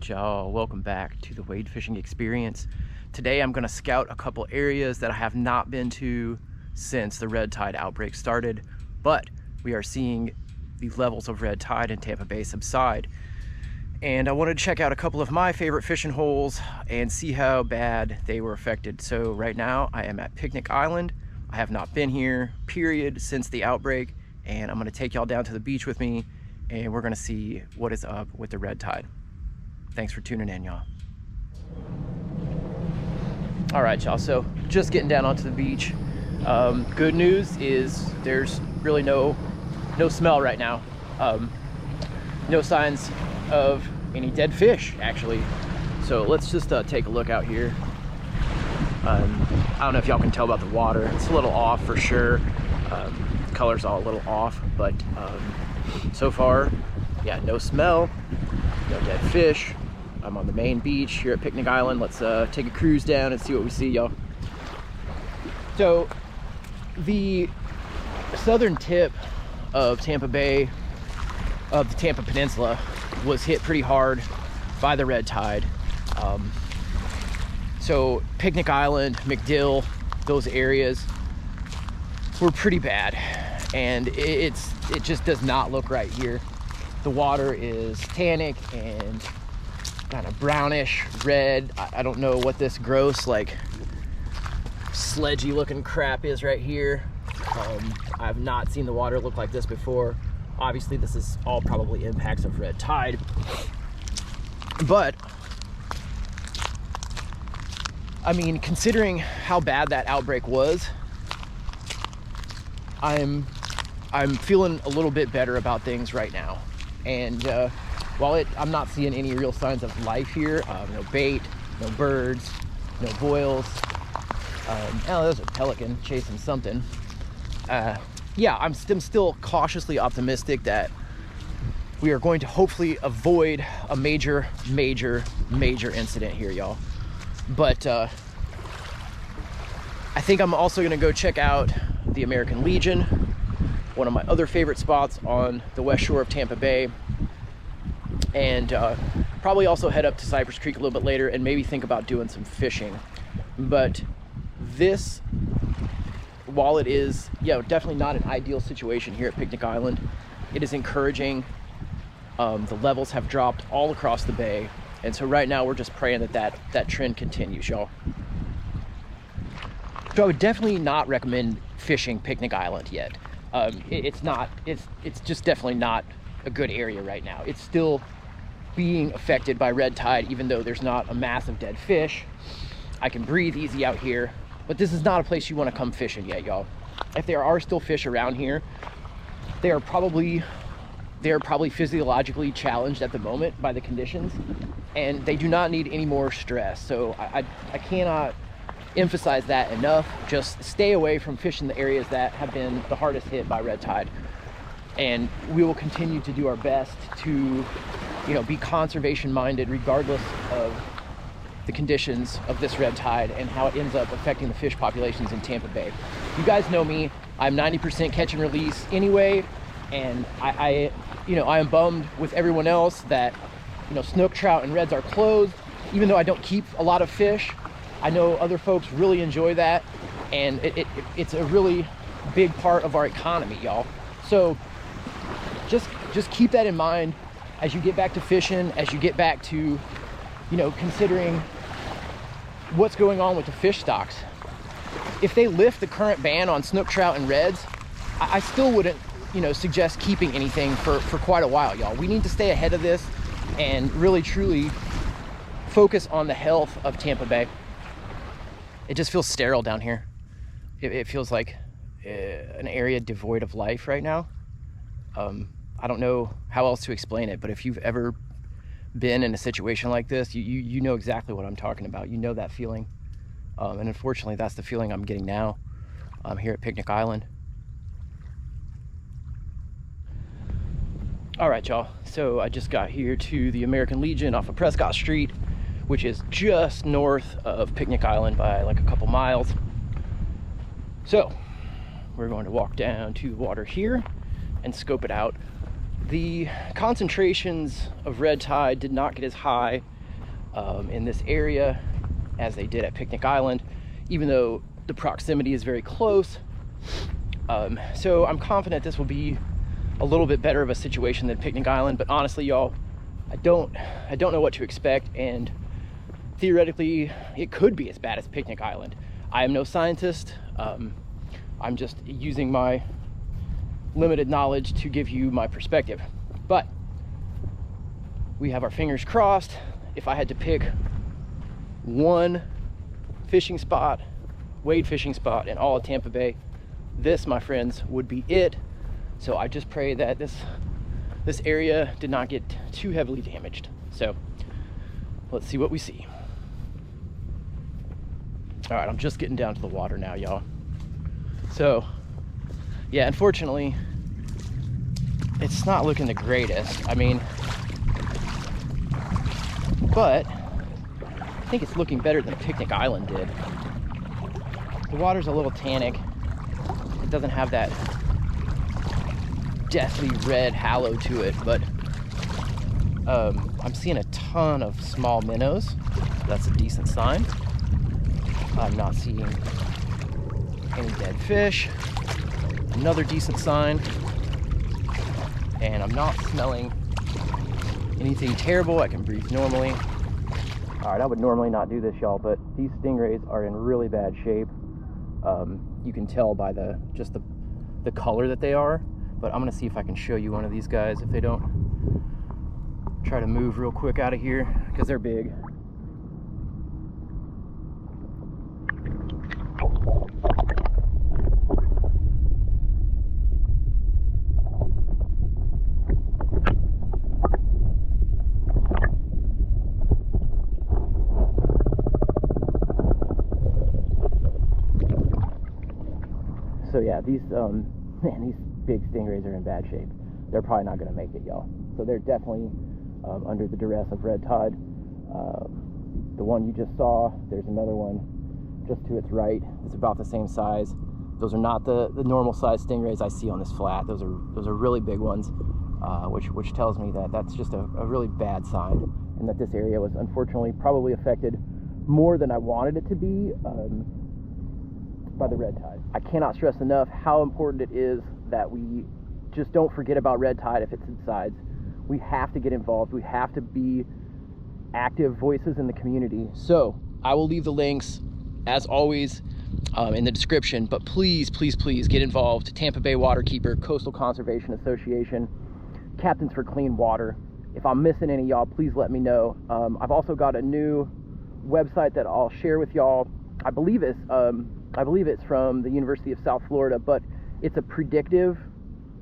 right, y'all, welcome back to the wade fishing experience. Today I'm going to scout a couple areas that I have not been to since the red tide outbreak started, but we are seeing the levels of red tide in Tampa Bay subside, and I wanted to check out a couple of my favorite fishing holes and see how bad they were affected. So right now I am at Picnic Island. I have not been here period since the outbreak, and I'm going to take y'all down to the beach with me and we're going to see what is up with the red tide. Thanks for tuning in, y'all. All right, y'all, so just getting down onto the beach. Good news is there's really no smell right now. No signs of any dead fish, actually. So let's just take a look out here. I don't know if y'all can tell about the water. It's a little off for sure. Color's all a little off, but so far, yeah, no smell, no dead fish. I'm on the main beach here at Picnic Island. Let's take a cruise down and see what we see, y'all. So the southern tip of Tampa Bay, of the Tampa Peninsula, was hit pretty hard by the red tide. So Picnic Island, McDill, those areas were pretty bad, and it just does not look right here. The water is tannic and kind of brownish red. I don't know what this gross, like, sledgy looking crap is right here. I've not seen the water look like this before. Obviously this is all probably impacts of red tide, but I mean, considering how bad that outbreak was, I'm feeling a little bit better about things right now. And while I'm not seeing any real signs of life here, no bait, no birds, no boils. Oh, there's a pelican chasing something. Yeah, I'm still cautiously optimistic that we are going to hopefully avoid a major incident here, y'all. But I think I'm also gonna go check out the American Legion, one of my other favorite spots on the west shore of Tampa Bay, and probably also head up to Cypress Creek a little bit later and maybe think about doing some fishing. But this, while it is, definitely not an ideal situation here at Picnic Island, it is encouraging. The levels have dropped all across the bay, and so right now we're just praying that trend continues, y'all. So I would definitely not recommend fishing Picnic Island yet. It's just definitely not a good area right now. It's still being affected by red tide, even though there's not a mass of dead fish. I can breathe easy out here, but this is not a place you want to come fishing yet, y'all. If there are still fish around here, they are probably physiologically challenged at the moment by the conditions, and they do not need any more stress. So I cannot emphasize that enough. Just stay away from fishing the areas that have been the hardest hit by red tide, and we will continue to do our best to be conservation minded regardless of the conditions of this red tide and how it ends up affecting the fish populations in Tampa Bay. You guys know me, I'm 90% catch and release anyway, and I am bummed with everyone else that snook, trout, and reds are closed. Even though I don't keep a lot of fish, I know other folks really enjoy that, and it's a really big part of our economy, y'all. So just keep that in mind as you get back to fishing, as you get back to considering what's going on with the fish stocks. If they lift the current ban on snook, trout, and reds, I still wouldn't suggest keeping anything for quite a while, y'all. We need to stay ahead of this and really truly focus on the health of Tampa Bay. It just feels sterile down here. It feels like an area devoid of life right now. I don't know how else to explain it, but if you've ever been in a situation like this, you know exactly what I'm talking about. You know that feeling. And unfortunately, that's the feeling I'm getting now here at Picnic Island. All right, y'all. So I just got here to the American Legion off of Prescott Street, which is just north of Picnic Island by like a couple miles. So we're going to walk down to the water here and scope it out. The concentrations of red tide did not get as high in this area as they did at Picnic Island, even though the proximity is very close. So I'm confident this will be a little bit better of a situation than Picnic Island, but honestly, y'all, I don't know what to expect, and theoretically it could be as bad as Picnic Island. I am no scientist. I'm just using my limited knowledge to give you my perspective, but we have our fingers crossed. If I had to pick one fishing spot, wade fishing spot in all of Tampa Bay, this, my friends, would be it. So I just pray that this area did not get too heavily damaged. So let's see what we see. All right, I'm just getting down to the water now, y'all. So yeah, unfortunately, it's not looking the greatest. I mean, but I think it's looking better than Picnic Island did. The water's a little tannic. It doesn't have that deathly red halo to it, but I'm seeing a ton of small minnows. So that's a decent sign. I'm not seeing any dead fish. Another decent sign. And I'm not smelling anything terrible. I can breathe normally. All right, I would normally not do this, y'all, but these stingrays are in really bad shape. You can tell by the color that they are, but I'm gonna see if I can show you one of these guys if they don't try to move real quick out of here, because they're big. So yeah, these these big stingrays are in bad shape. They're probably not going to make it, y'all. So they're definitely under the duress of red tide. The one you just saw, there's another one just to its right. It's about the same size. Those are not the normal size stingrays I see on this flat. Those are really big ones, which tells me that that's just a really bad sign, and that this area was unfortunately probably affected more than I wanted it to be by the red tide. I cannot stress enough how important it is that we just don't forget about red tide if it subsides. We have to get involved. We have to be active voices in the community. So I will leave the links, as always, in the description, but please, please, please get involved. Tampa Bay Waterkeeper, Coastal Conservation Association, Captains for Clean Water. If I'm missing any, y'all, please let me know. I've also got a new website that I'll share with y'all. I believe it's from the University of South Florida, but it's a predictive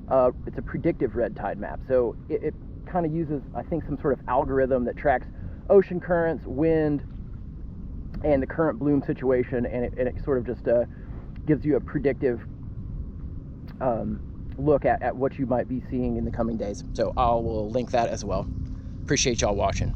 red tide map. So it kind of uses, I think, some sort of algorithm that tracks ocean currents, wind, and the current bloom situation, and it sort of just gives you a predictive look at what you might be seeing in the coming days. So I will link that as well. Appreciate y'all watching.